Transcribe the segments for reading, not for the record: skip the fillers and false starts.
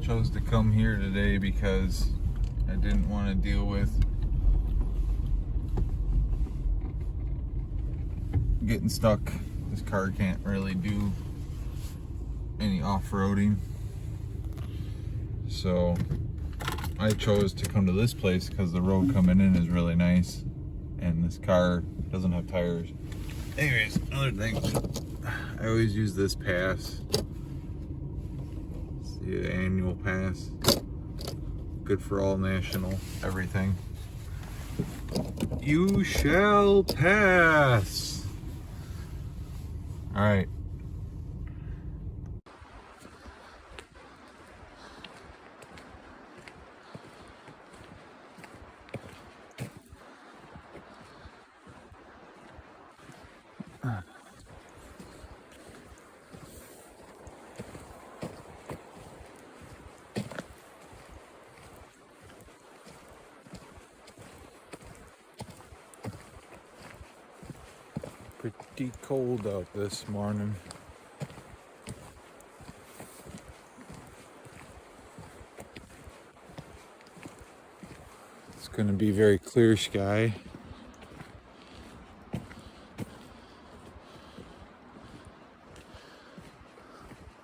chose to come here today because I didn't want to deal with getting stuck. This car can't really do any off-roading, so I chose to come to this place because the road coming in is really nice and this car doesn't have tires. Anyways, another thing, I always use this pass. It's the annual pass. Good for all national, everything. You shall pass. All right. Pretty cold out this morning. It's going to be very clear sky.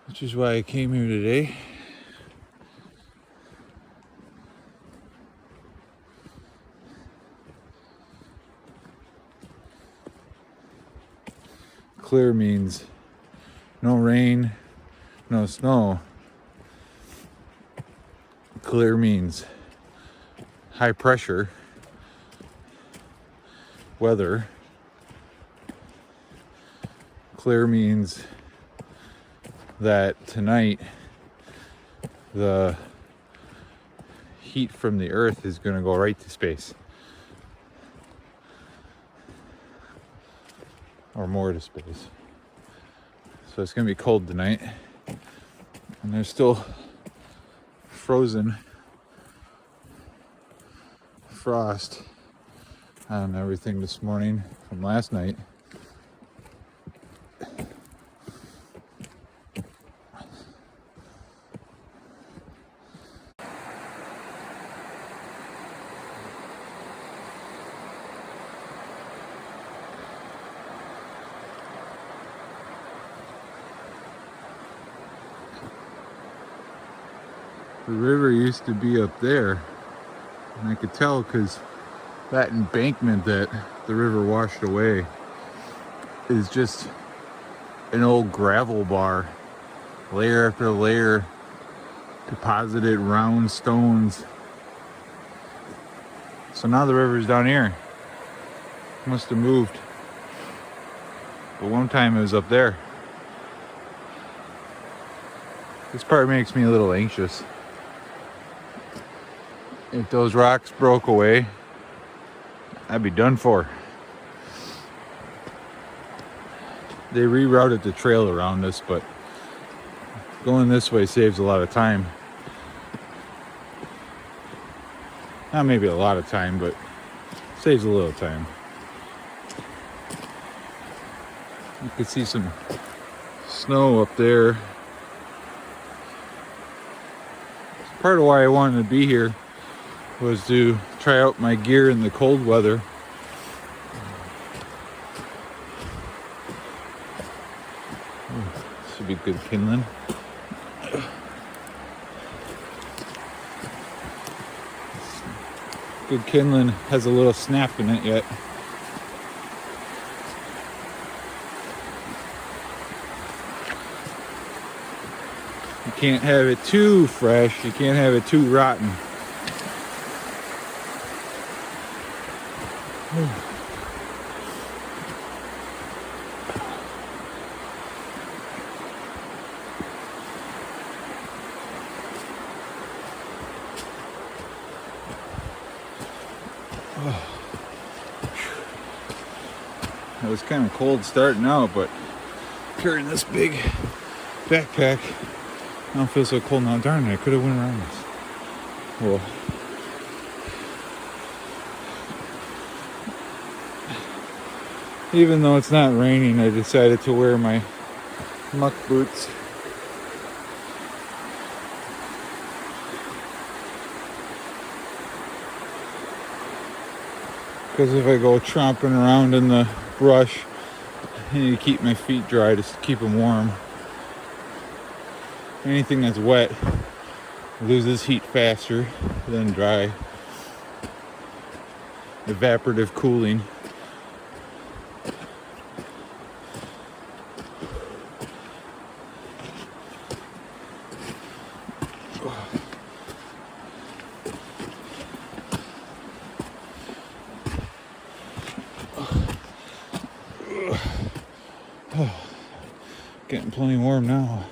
Which is why I came here today. Clear means no rain, no snow. Clear means high pressure weather. Clear means that tonight the heat from the earth is going to go right to space. Or more to space. So it's gonna be cold tonight. And there's still frozen frost on everything this morning from last night. The river used to be up there, and I could tell because that embankment that the river washed away is just an old gravel bar, layer after layer, deposited round stones. So now the river's down here. Must have moved. But one time it was up there. This part makes me a little anxious. If those rocks broke away, I'd be done for. They rerouted the trail around us, but going this way saves a lot of time. Not maybe a lot of time, but saves a little time. You can see some snow up there. Part of why I wanted to be here was to try out my gear in the cold weather. Should be good kindling. Good kindling has a little snap in it yet. You can't have it too fresh, you can't have it too rotten. It was kind of cold starting out, but carrying this big backpack, I don't feel so cold now. Darn it, I could have went around this. Well, even though it's not raining, I decided to wear my muck boots. Because if I go tromping around in the brush, I need to keep my feet dry to keep them warm. Anything that's wet loses heat faster than dry. Evaporative cooling. Getting plenty warm now.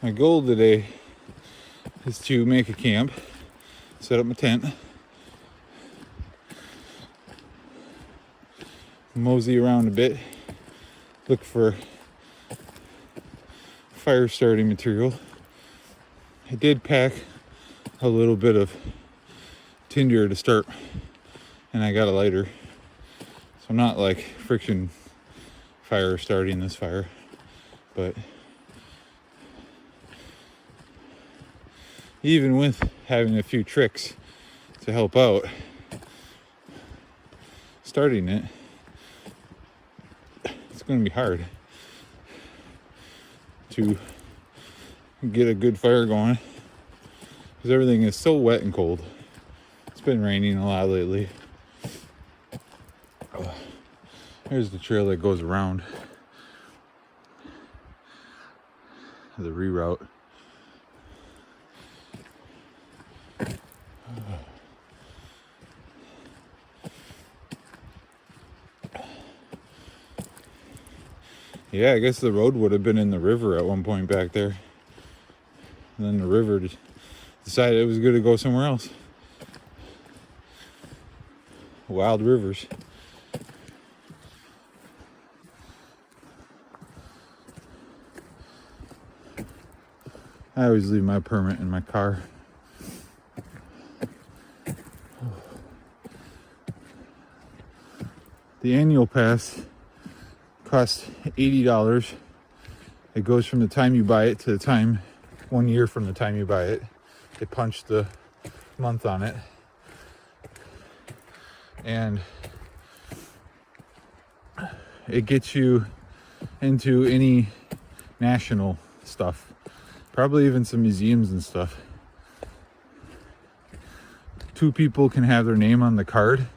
My goal today is to make a camp, set up my tent, mosey around a bit, look for fire starting material. I did pack a little bit of tinder to start, and I got a lighter, so I'm not like friction fire starting this fire, but even with having a few tricks to help out, starting it, it's going to be hard to get a good fire going because everything is so wet and cold. It's been raining a lot lately. Here's the trail that goes around the reroute. Yeah, I guess the road would have been in the river at one point back there. And then the river decided it was good to go somewhere else. Wild rivers. I always leave my permit in my car. The annual pass costs $80. It goes from the time you buy it to the time 1 year from the time you buy it. They punch the month on it. And it gets you into any national stuff. Probably even some museums and stuff. 2 people can have their name on the card.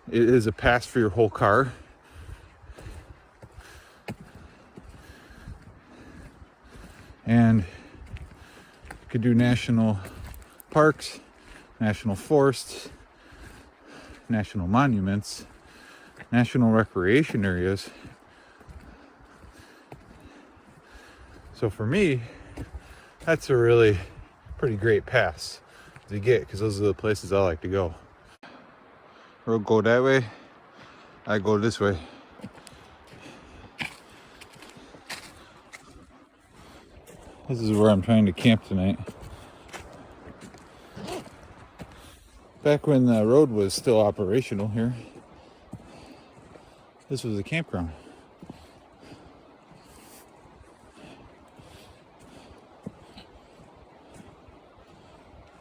It is a pass for your whole car. And you could do national parks, national forests, national monuments, national recreation areas. So for me, that's a really pretty great pass to get because those are the places I like to go. Road go that way, I go this way. This is where I'm trying to camp tonight. Back when the road was still operational here, this was a campground.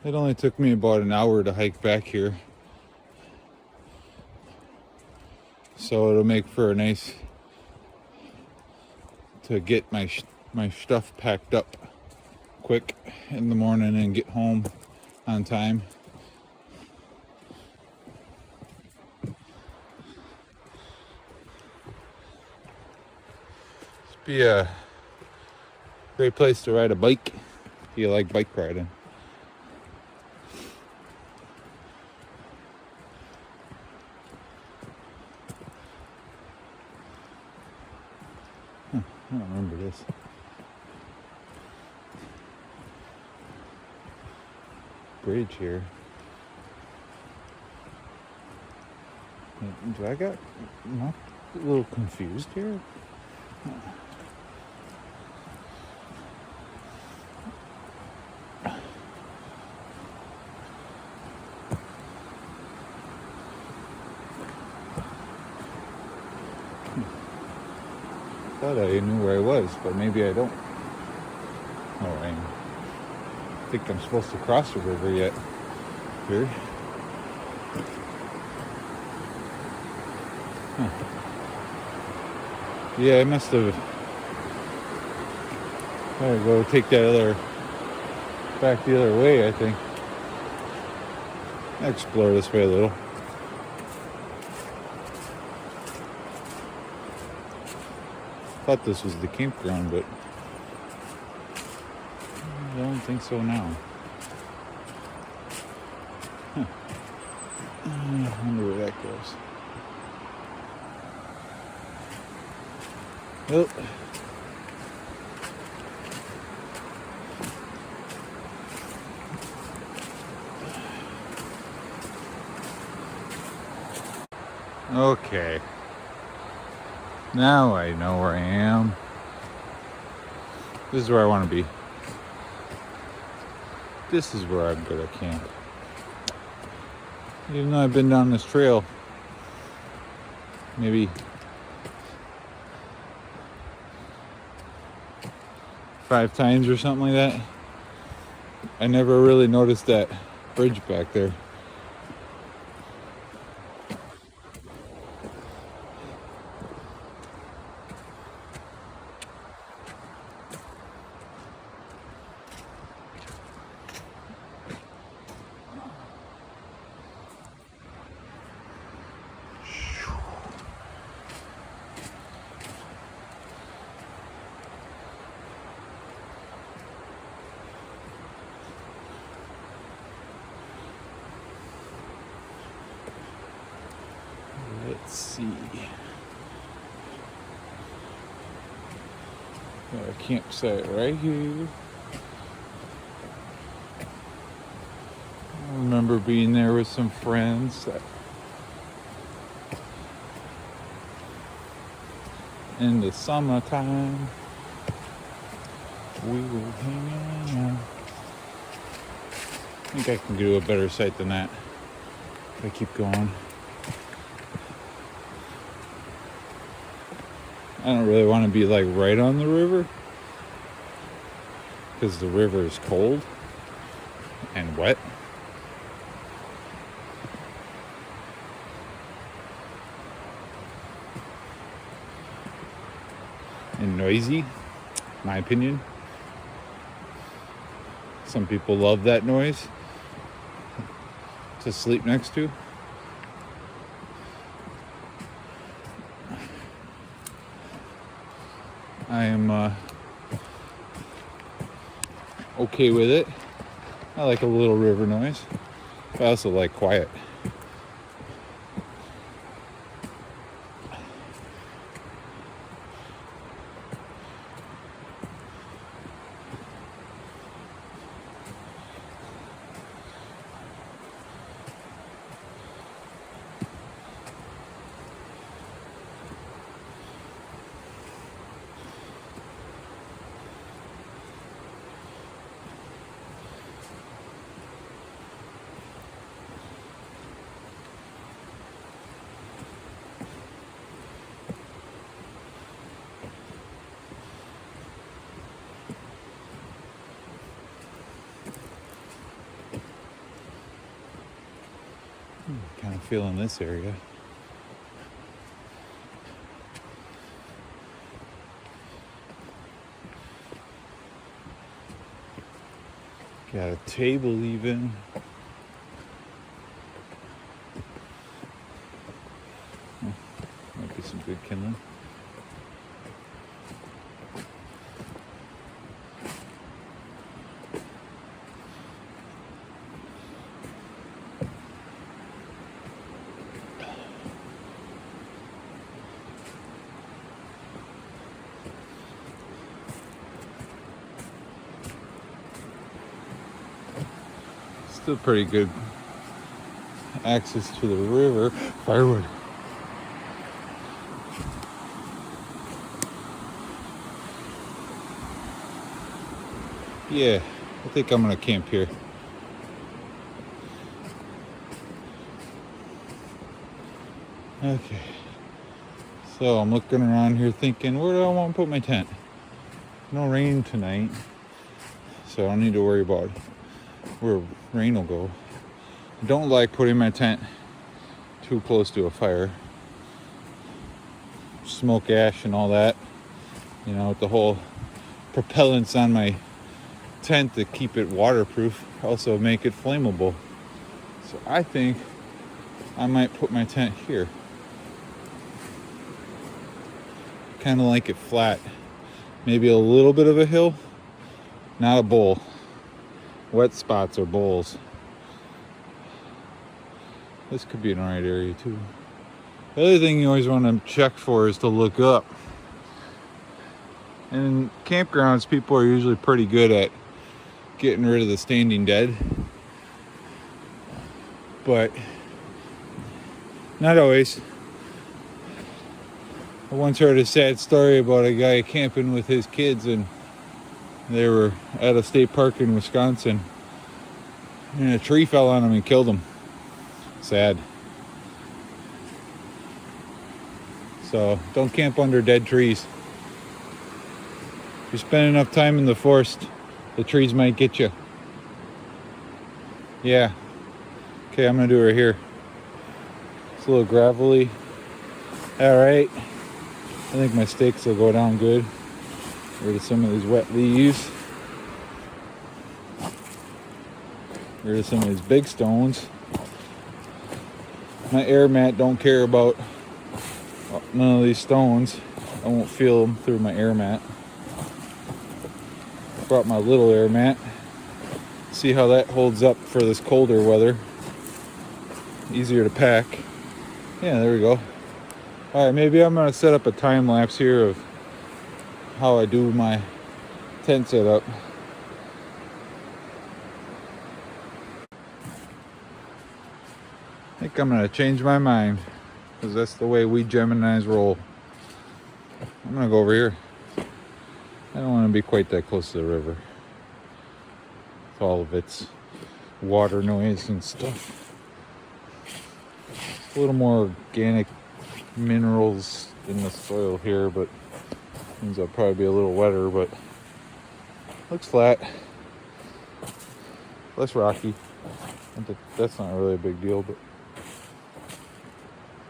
It only took me about an hour to hike back here. So it'll make for a nice to get my stuff packed up quick in the morning and get home on time. This be a great place to ride a bike if you like bike riding. I don't remember this. Bridge here. Do I got not a little confused here? Thought I knew where I was, but maybe I don't. Oh, I think I'm supposed to cross the river yet. Here. Huh. Yeah, I must have. Gotta go take that back the other way, I think. I'll explore this way a little. Thought this was the campground, but I don't think so now. Huh. I wonder where that goes. Oh. Okay. Now I know where I am. This is where I want to be. This is where I'm gonna camp. Even though I've been down this trail maybe 5 times or something like that, I never really noticed that bridge back there. Let's see. Got a campsite right here. I remember being there with some friends in the summertime. We were hanging out. I think I can do a better site than that if I keep going. I don't really want to be like right on the river because the river is cold and wet. And noisy, my opinion. Some people love that noise to sleep next to. I am okay with it. I like a little river noise, but I also like quiet. Kind of feeling this area. Got a table even. Oh, might be some good kindling. Still pretty good access to the river. Firewood. Yeah, I think I'm gonna camp here. Okay. So I'm looking around here thinking, where do I want to put my tent? No rain tonight, so I don't need to worry about where rain will go. I don't like putting my tent too close to a fire. Smoke, ash, and all that. You know, with the whole propellants on my tent to keep it waterproof, also make it flammable. So I think I might put my tent here. Kind of like it flat. Maybe a little bit of a hill, not a bowl. Wet spots are bowls. This could be an alright area too. The other thing you always want to check for is to look up. And in campgrounds, people are usually pretty good at getting rid of the standing dead. But not always. I once heard a sad story about a guy camping with his kids, and they were at a state park in Wisconsin, and a tree fell on him and killed him. Sad. So don't camp under dead trees. If you spend enough time in the forest, the trees might get you. Yeah. Okay, I'm gonna do it right here. It's a little gravelly. All right. I think my stakes will go down good. Get rid of some of these wet leaves. Get rid of some of these big stones. My air mat don't care about none of these stones. I won't feel them through my air mat. Brought my little air mat. See how that holds up for this colder weather. Easier to pack. Yeah, there we go. All right, maybe I'm gonna set up a time lapse here of how I do my tent setup. I think I'm gonna change my mind, because that's the way we Geminis roll. I'm gonna go over here. I don't want to be quite that close to the river with all of its water noise and stuff. A little more organic minerals in the soil here, but things will probably be a little wetter, but looks flat. Less rocky. That's not really a big deal, but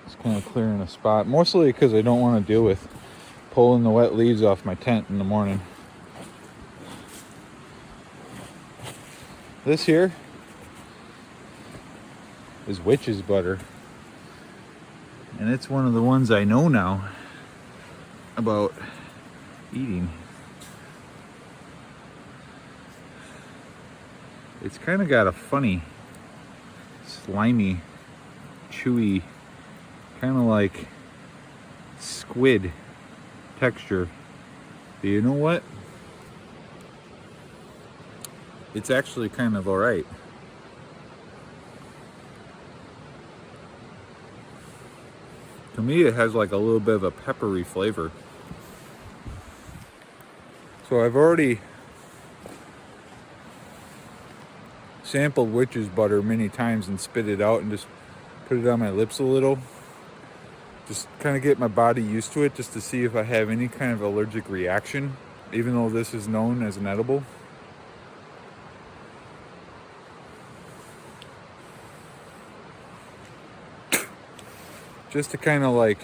it's kind of clearing a spot, mostly because I don't want to deal with pulling the wet leaves off my tent in the morning. This here is witch's butter, and it's one of the ones I know now about eating. It's kind of got a funny, slimy, chewy, kind of like squid texture. But you know what? It's actually kind of alright. To me, it has like a little bit of a peppery flavor. So I've already sampled witch's butter many times and spit it out and just put it on my lips a little. Just kind of get my body used to it, just to see if I have any kind of allergic reaction, even though this is known as an edible. Just to kind of like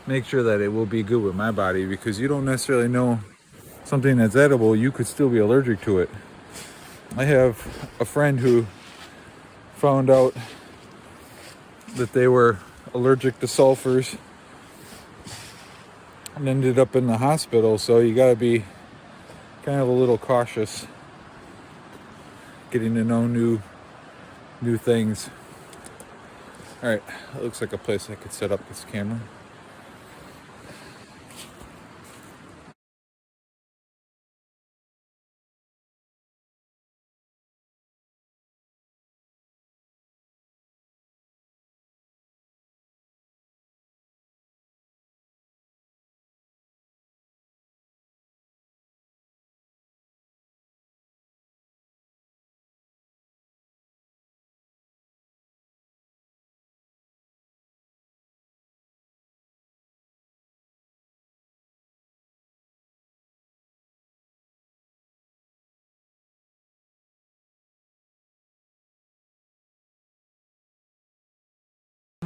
make sure that it will be good with my body, because you don't necessarily know something that's edible, you could still be allergic to it. I have a friend who found out that they were allergic to sulfurs and ended up in the hospital, so you got to be kind of a little cautious getting to know new things. All right, that looks like a place I could set up this camera.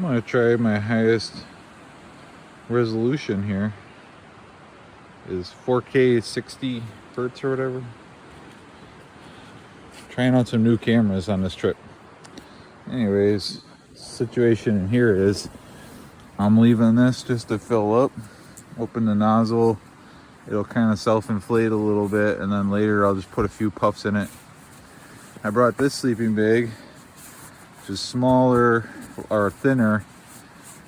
gonna try my highest resolution here. Is 4K 60 hertz or whatever. Trying out some new cameras on this trip. Anyways, situation in here is I'm leaving this just to fill up. Open the nozzle. It'll kind of self-inflate a little bit, and then later I'll just put a few puffs in it. I brought this sleeping bag, which is smaller or thinner,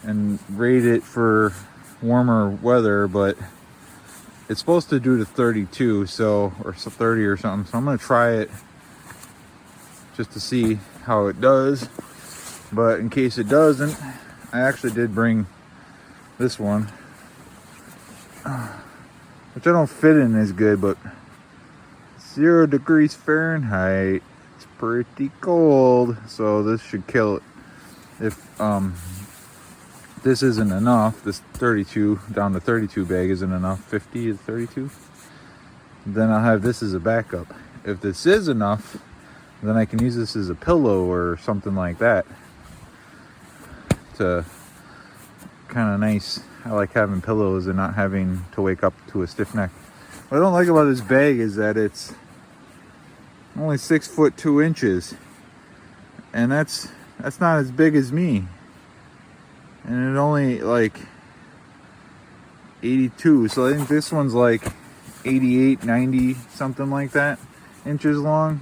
and rate it for warmer weather, but it's supposed to do to 32, so, or 30 or something. So I'm gonna try it just to see how it does. But in case it doesn't, I actually did bring this one, which I don't fit in as good, but 0 degrees Fahrenheit. It's pretty cold, so this should kill it. If this isn't enough, this 32 down to 32 bag isn't enough, 50 to 32, then I'll have this as a backup. If this is enough, then I can use this as a pillow or something like that. To kind of nice. I like having pillows and not having to wake up to a stiff neck. What I don't like about this bag is that it's only 6 foot 2 inches, and that's not as big as me. And it only like 82, so I think this one's like 88, 90, something like that inches long,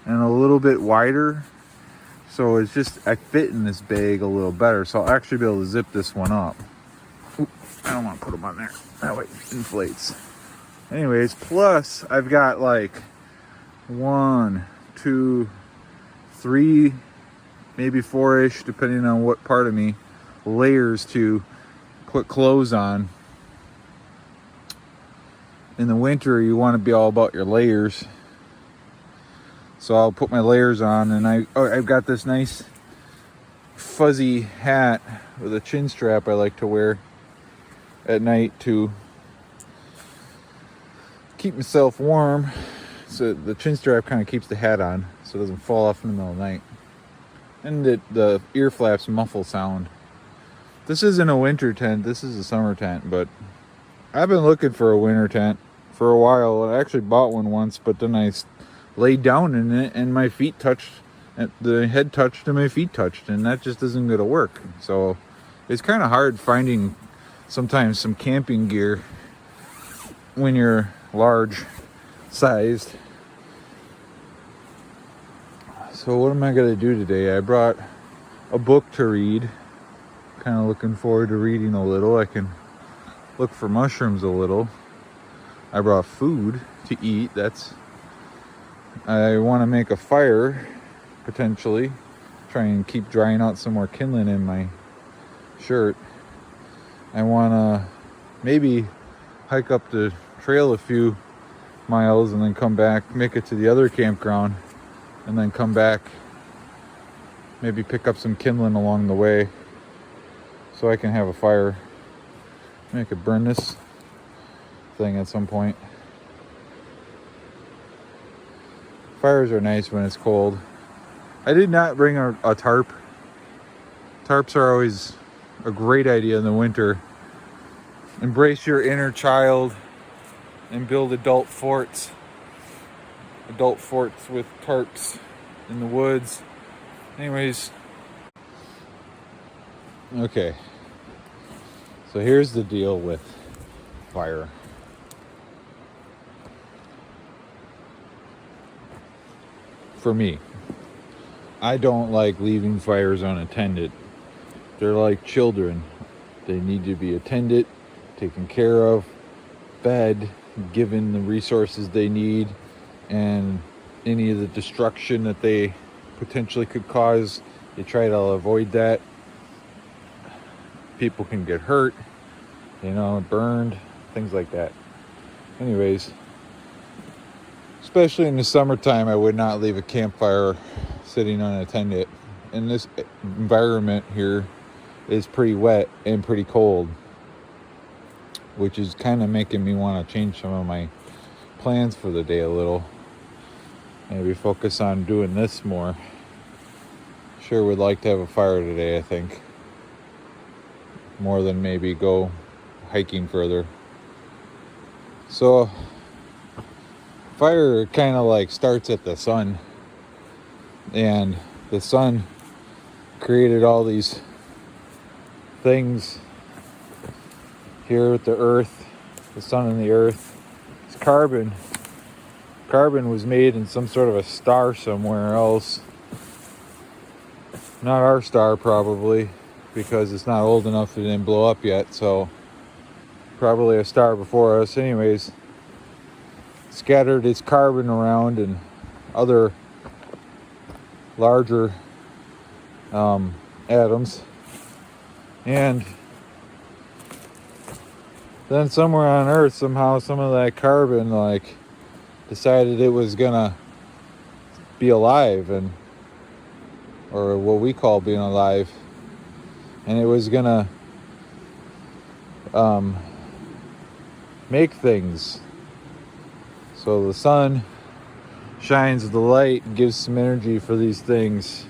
and a little bit wider. So it's just, I fit in this bag a little better, so I'll actually be able to zip this one up. Oop, I don't want to put them on there, that way it inflates. Anyways, plus I've got like 1, 2, 3, maybe 4-ish, depending on what part of me, layers to put clothes on. In the winter, you want to be all about your layers. So I'll put my layers on, and I've got this nice fuzzy hat with a chin strap I like to wear at night to keep myself warm. So the chin strap kind of keeps the hat on so it doesn't fall off in the middle of the night. And the ear flaps muffle sound. This isn't a winter tent, this is a summer tent, but I've been looking for a winter tent for a while. I actually bought one once, but then I laid down in it and my feet touched, the head touched and my feet touched, and that just isn't gonna work. So it's kind of hard finding sometimes some camping gear when you're large sized. So what am I gonna do today? I brought a book to read. Kind of looking forward to reading a little. I can look for mushrooms a little. I brought food to eat. I want to make a fire, potentially. Try and keep drying out some more kindling in my shirt. I want to maybe hike up the trail a few miles and then come back, make it to the other campground, and then come back, maybe pick up some kindling along the way so I can have a fire. I could burn this thing at some point. Fires are nice when it's cold. I did not bring a tarp. Tarps are always a great idea in the winter. Embrace your inner child and build adult forts. Adult forts with tarps in the woods. Anyways. Okay. So here's the deal with fire. For me, I don't like leaving fires unattended. They're like children. They need to be attended, taken care of, fed, given the resources they need, and any of the destruction that they potentially could cause, they try to avoid that. People can get hurt, burned, things like that. Anyways, especially in the summertime, I would not leave a campfire sitting unattended. And this environment here is pretty wet and pretty cold, which is kind of making me want to change some of my plans for the day a little. Maybe focus on doing this more. Sure would like to have a fire today, I think. more than maybe go hiking further. So fire kind of like starts at the sun, and the sun created all these things here with the earth, the sun and the earth. It's carbon. Carbon was made in some sort of a star somewhere else. Not our star, probably, because it's not old enough, it didn't blow up yet, so probably a star before us. Anyways, scattered its carbon around and other larger atoms, and then somewhere on Earth, somehow some of that carbon like decided it was gonna be alive, and or what we call being alive, and it was gonna make things. So the sun shines the light and gives some energy for these things,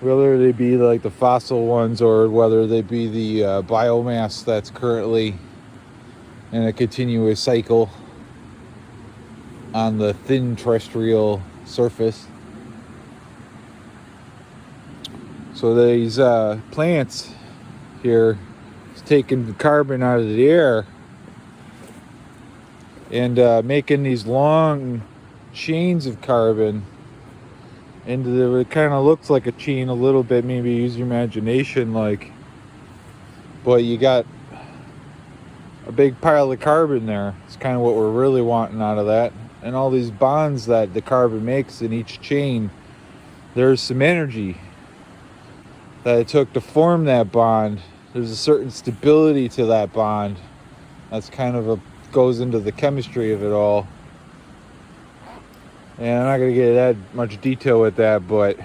whether they be like the fossil ones or whether they be the biomass that's currently in a continuous cycle on the thin terrestrial surface. So these plants here is taking the carbon out of the air and making these long chains of carbon. And it kind of looks like a chain a little bit, maybe use your imagination, like, but you got a big pile of carbon there. It's kind of what we're really wanting out of that. And all these bonds that the carbon makes in each chain, there's some energy that it took to form that bond. There's a certain stability to that bond. That's kind of goes into the chemistry of it all. And I'm not going to get that much detail with that, but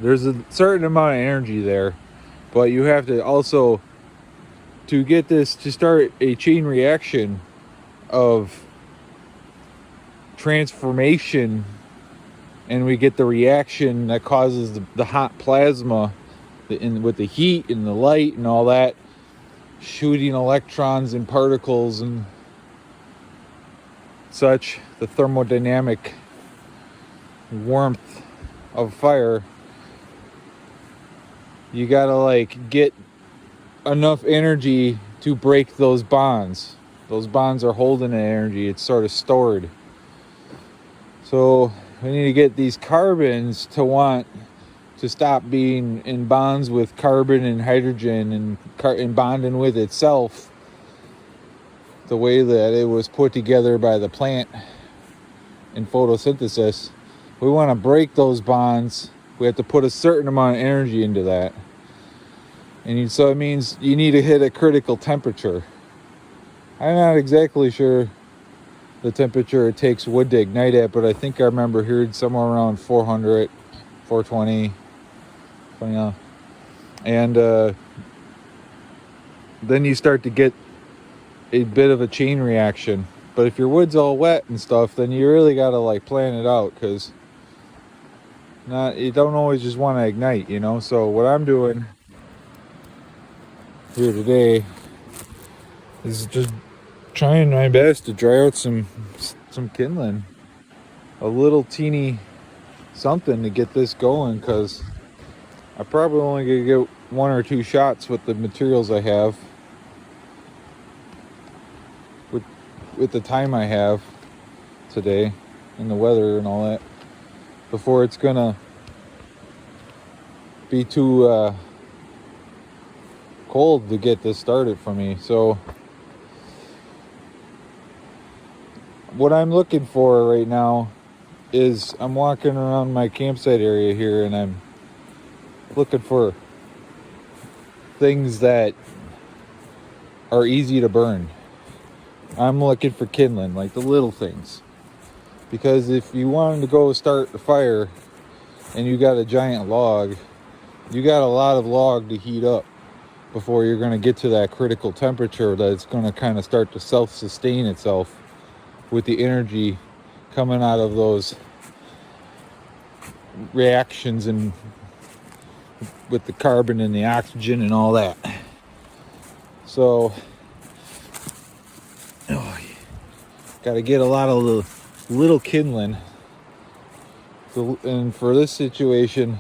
there's a certain amount of energy there. But you have to also, to get this to start a chain reaction of transformation, and we get the reaction that causes the hot plasma with the heat and the light and all that, shooting electrons and particles and such, the thermodynamic warmth of fire. You gotta like get enough energy to break those bonds. Those bonds are holding the energy, it's sort of stored. So we need to get these carbons to want to stop being in bonds with carbon and hydrogen and bonding with itself the way that it was put together by the plant in photosynthesis. We want to break those bonds. We have to put a certain amount of energy into that. And so it means you need to hit a critical temperature. I'm not exactly sure the temperature it takes wood to ignite at, but I think I remember hearing somewhere around 400, 420, and then you start to get a bit of a chain reaction. But if your wood's all wet and stuff, then you really gotta like plan it out, because you don't always just want to ignite, you know. So what I'm doing here today is just trying my best to dry out some kindling, a little teeny something to get this going, because I probably only gonna get 1 or 2 shots with the materials I have, with the time I have today and the weather and all that, before it's gonna be too cold to get this started for me. So what I'm looking for right now is I'm walking around my campsite area here, and I'm looking for things that are easy to burn. I'm looking for kindling, like the little things. Because if you wanted to go start a fire and you got a giant log, you got a lot of log to heat up before you're going to get to that critical temperature that it's going to kind of start to self-sustain itself with the energy coming out of those reactions and with the carbon and the oxygen and all that. So, got to get a lot of little kindling. And for this situation,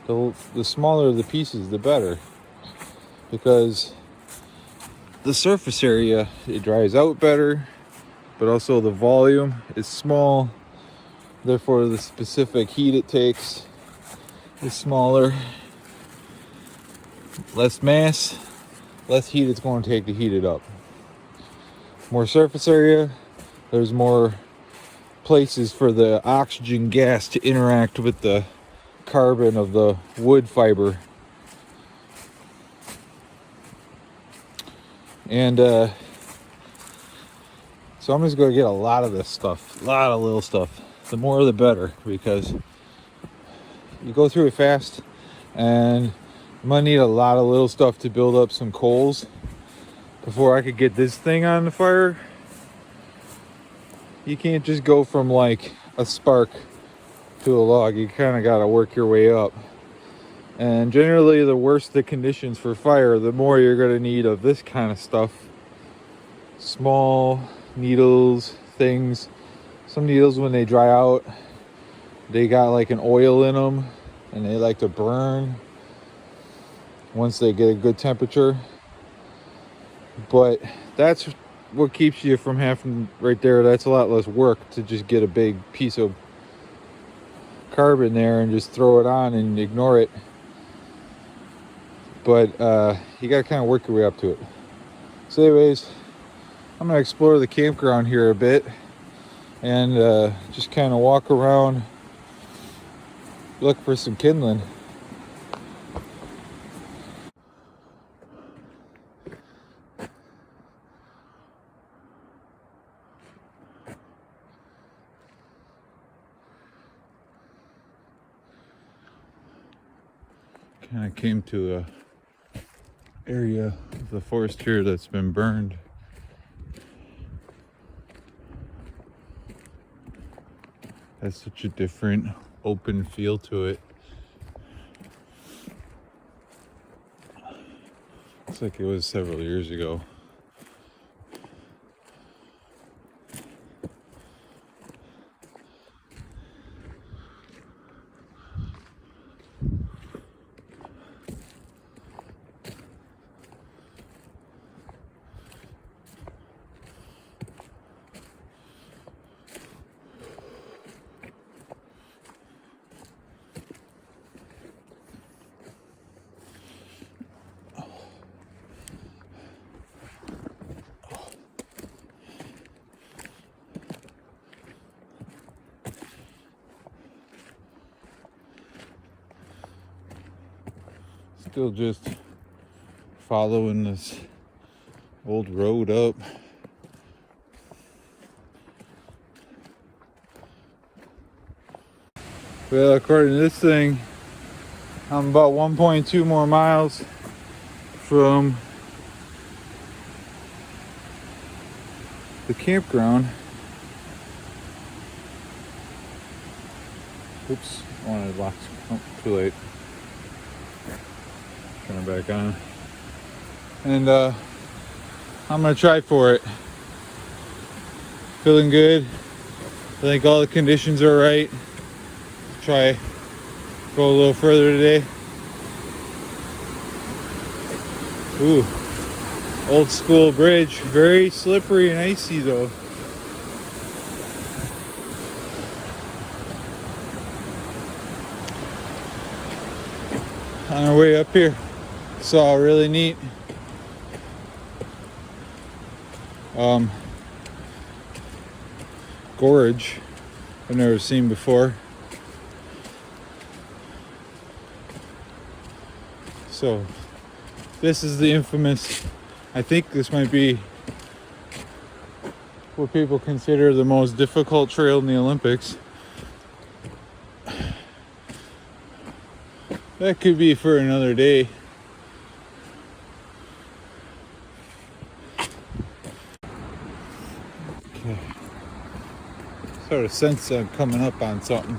the smaller the pieces, the better. Because the surface area, it dries out better, but also the volume is small. Therefore, the specific heat it takes is smaller. Less mass, less heat it's going to take to heat it up. More surface area, there's more places for the oxygen gas to interact with the carbon of the wood fiber. And so I'm just going to get a lot of this stuff, a lot of little stuff. The more the better, because you go through it fast, and I'm gonna need a lot of little stuff to build up some coals before I could get this thing on the fire. You can't just go from like a spark to a log. You kind of got to work your way up. And generally, the worse the conditions for fire, the more you're going to need of this kind of stuff. Small needles, things. Some needles, when they dry out, they got like an oil in them, and they like to burn once they get a good temperature. But that's what keeps you from having, right there, that's a lot less work to just get a big piece of carbon there and just throw it on and ignore it. But you gotta kind of work your way up to it. So anyways, I'm gonna explore the campground here a bit and just kind of walk around, look for some kindling. Kind of came to a area of the forest here that's been burned. Has such a different open feel to it. Looks like it was several years ago. Still just following this old road up. Well, according to this thing, I'm about 1.2 more miles from the campground. Oops, I wanted to lock. Oh, too late. Turn it back on. And I'm gonna try for it. Feeling good. I think all the conditions are right. Try go a little further today. Ooh, old school bridge. Very slippery and icy though. On our way up here, saw a really neat gorge I've never seen before. So this is the infamous, I think this might be what people consider the most difficult trail in the Olympics. That could be for another day. Okay. Sort of sense I'm coming up on something.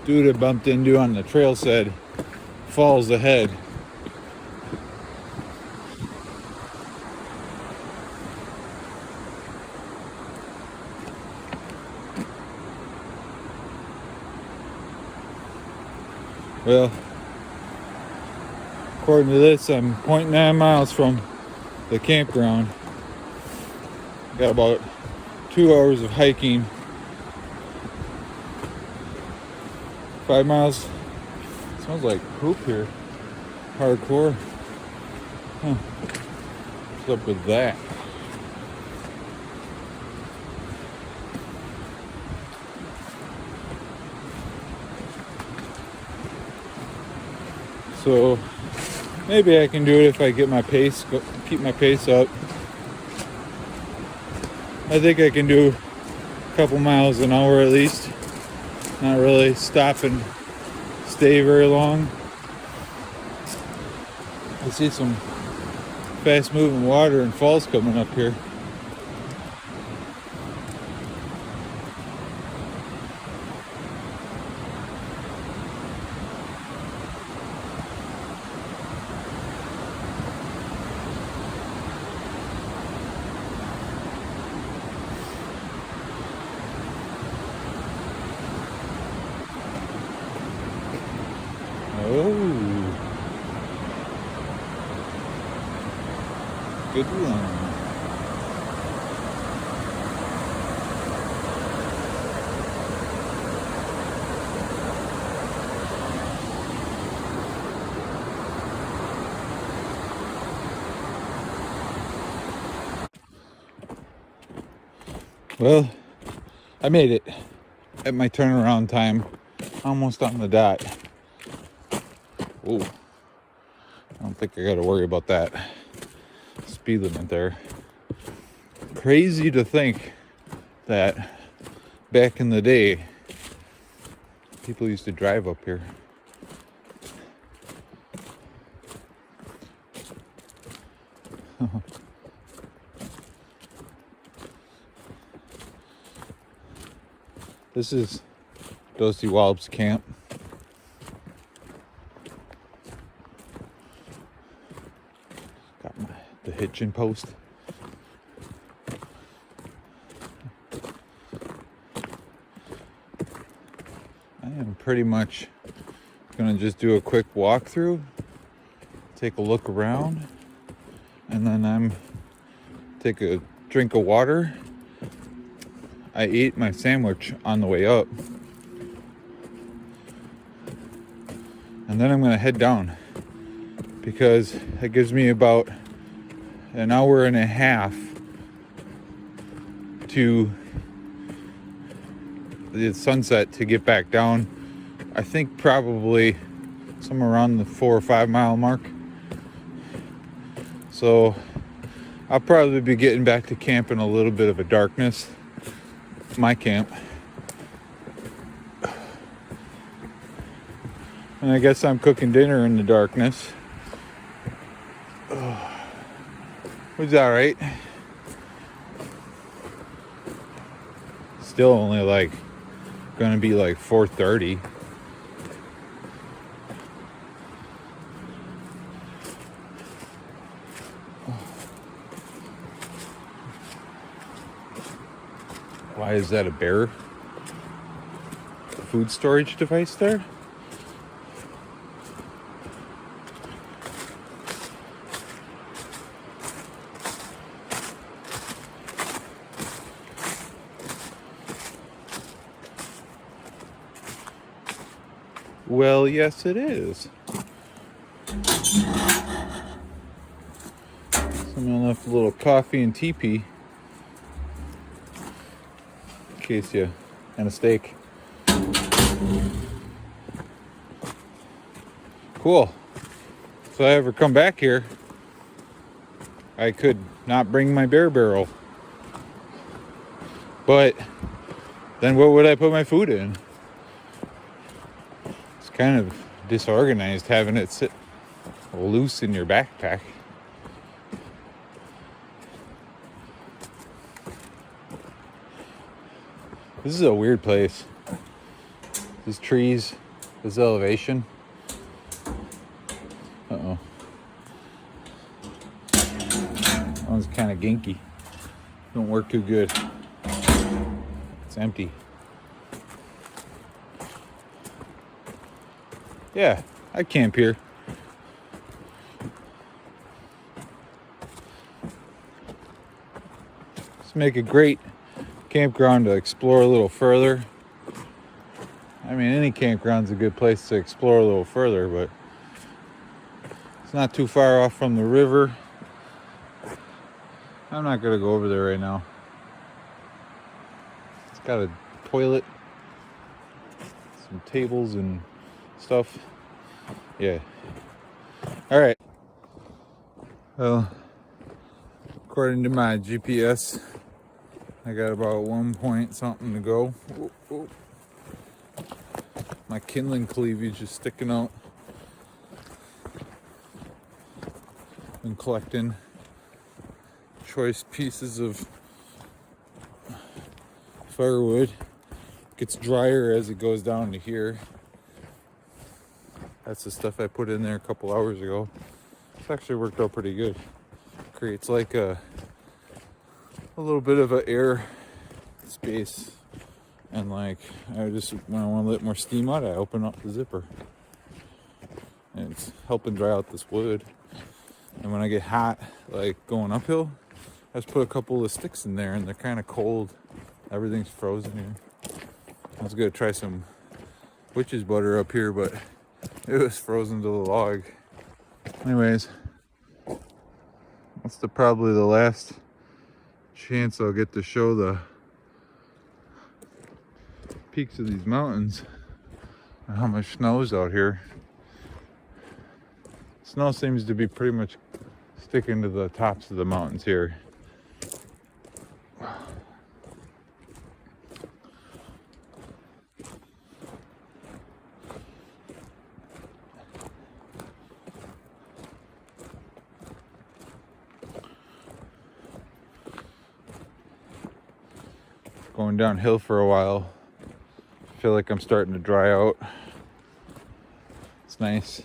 Dude I bumped into on the trail said falls ahead. Well, according to this, I'm 0.9 miles from the campground. Got about 2 hours of hiking. 5 miles. Smells like poop here. Hardcore. Huh. What's up with that? So maybe I can do it if I get my pace, keep my pace up. I think I can do a couple miles an hour at least. Not really stop and stay very long. I see some fast moving water and falls coming up here. Oh, good one. Well, I made it at my turnaround time, almost on the dot. Oh, I don't think I got to worry about that speed limit there. Crazy to think that back in the day, people used to drive up here. This is Dosewalips camp. Got the hitching post. I am pretty much gonna just do a quick walkthrough, take a look around, and then I'm take a drink of water. I ate my sandwich on the way up, and then I'm gonna head down because it gives me about an hour and a half to the sunset to get back down. I think probably somewhere around the 4 or 5 mile mark. So I'll probably be getting back to camp in a little bit of a darkness. My camp. And I guess I'm cooking dinner in the darkness. Was alright. Still only like gonna be like 4:30. Why is that a bear? Food storage device there? Well, yes, it is. Someone left a little coffee and teepee. In case you... and a steak. Cool. If I ever come back here, I could not bring my bear barrel. But then what would I put my food in? It's kind of disorganized having it sit loose in your backpack. This is a weird place. These trees, this elevation. Uh-oh. That one's kind of ginky. Don't work too good. It's empty. Yeah, I camp here. Let's make a great campground to explore a little further. I mean, any campground's a good place to explore a little further, but it's not too far off from the river. I'm not gonna go over there right now. It's got a toilet, some tables and stuff. Yeah. All right. Well, according to my GPS, I got about 1 point something to go. Ooh, ooh. My kindling cleavage is sticking out. Been collecting choice pieces of firewood. Gets drier as it goes down to here. That's the stuff I put in there a couple hours ago. It's actually worked out pretty good. Creates like a little bit of an air space, and like when I want to let more steam out, I open up the zipper, and it's helping dry out this wood. And when I get hot, like going uphill, I just put a couple of sticks in there, and they're kind of cold. Everything's frozen here. I was gonna try some witch's butter up here, but it was frozen to the log. Anyways, that's probably the last chance I'll get to show the peaks of these mountains and how much snow's out here. Snow seems to be pretty much sticking to the tops of the mountains here. Going downhill for a while. I feel like I'm starting to dry out. It's nice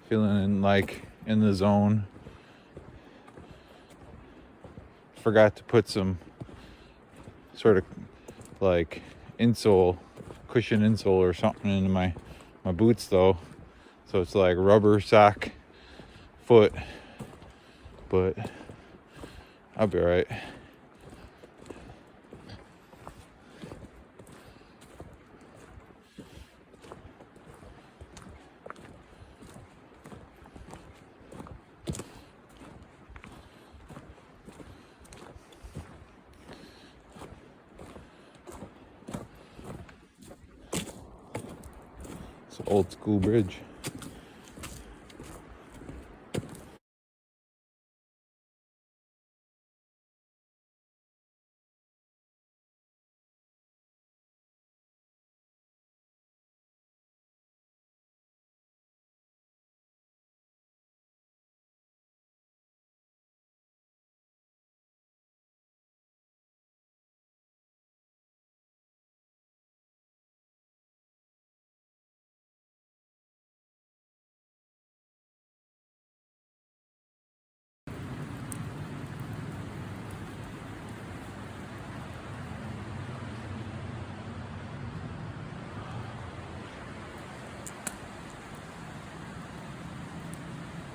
feeling like in the zone. Forgot to put some sort of like insole, cushion insole or something into my boots though. So it's like rubber sock foot, but I'll be all right. It's an old school bridge.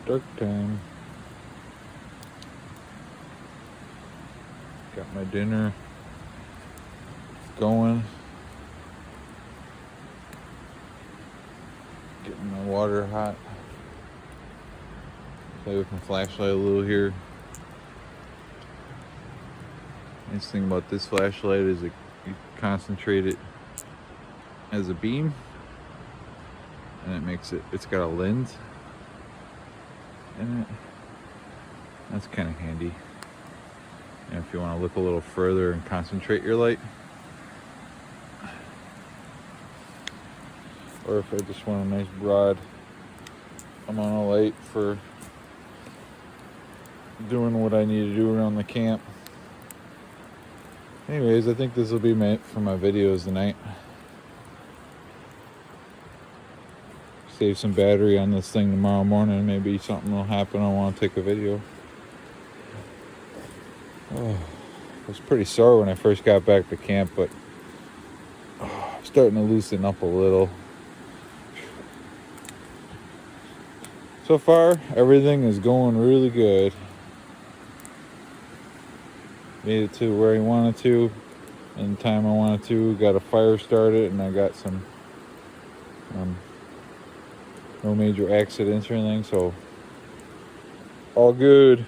Dark time. Got my dinner going. Getting my water hot. Play with my flashlight a little here. Nice thing about this flashlight is you concentrate it as a beam, and it makes it's got a lens in it. That's kind of handy. And if you want to look a little further and concentrate your light, or if I just want a nice broad amount of light for doing what I need to do around the camp. Anyways, I think this will be for my videos tonight. save some battery on this thing tomorrow morning. Maybe something will happen. I want to take a video. Oh, I was pretty sore when I first got back to camp, but I'm starting to loosen up a little. So far, everything is going really good. Made it to where I wanted to in the time I wanted to. Got a fire started, and I got some no major accidents or anything, so all good.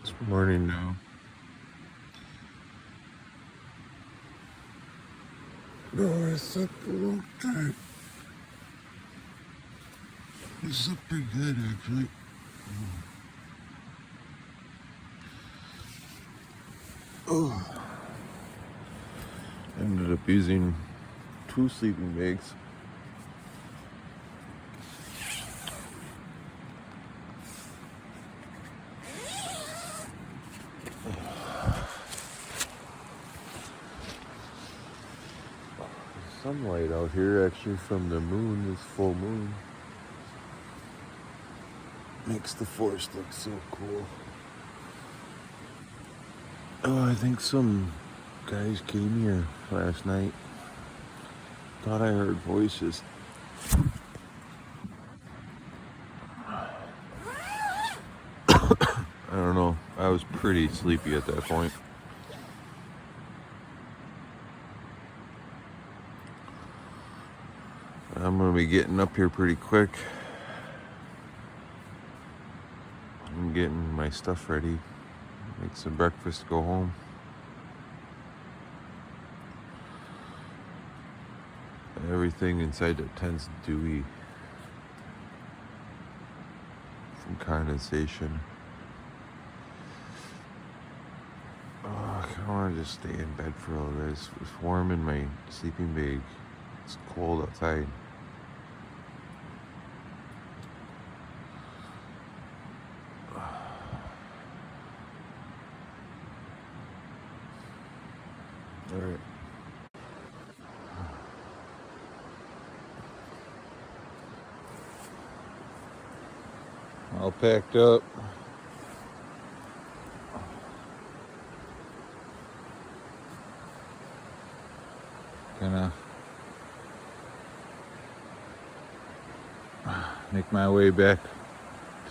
It's morning now. No, I slept a long time. I slept pretty good, actually. Oh. Ended up using 2 sleeping bags. Sunlight out here actually from the moon, this full moon, makes the forest look so cool. Oh, I think some guys came here last night. Thought I heard voices. I don't know. I was pretty sleepy at that point. I'm gonna be getting up here pretty quick. I'm getting my stuff ready. Make some breakfast, go home. Everything inside the tent's dewy from condensation. Oh, I kind of want to just stay in bed for a little bit. It's warm in my sleeping bag. It's cold outside. All right. All packed up. Gonna make my way back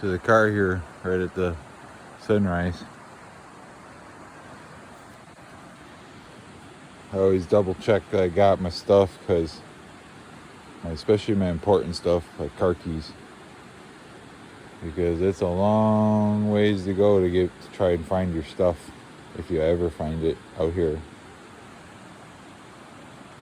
to the car here right at the sunrise. I always double check that I got my stuff, because especially my important stuff like car keys, because it's a long ways to go to try and find your stuff, if you ever find it out here.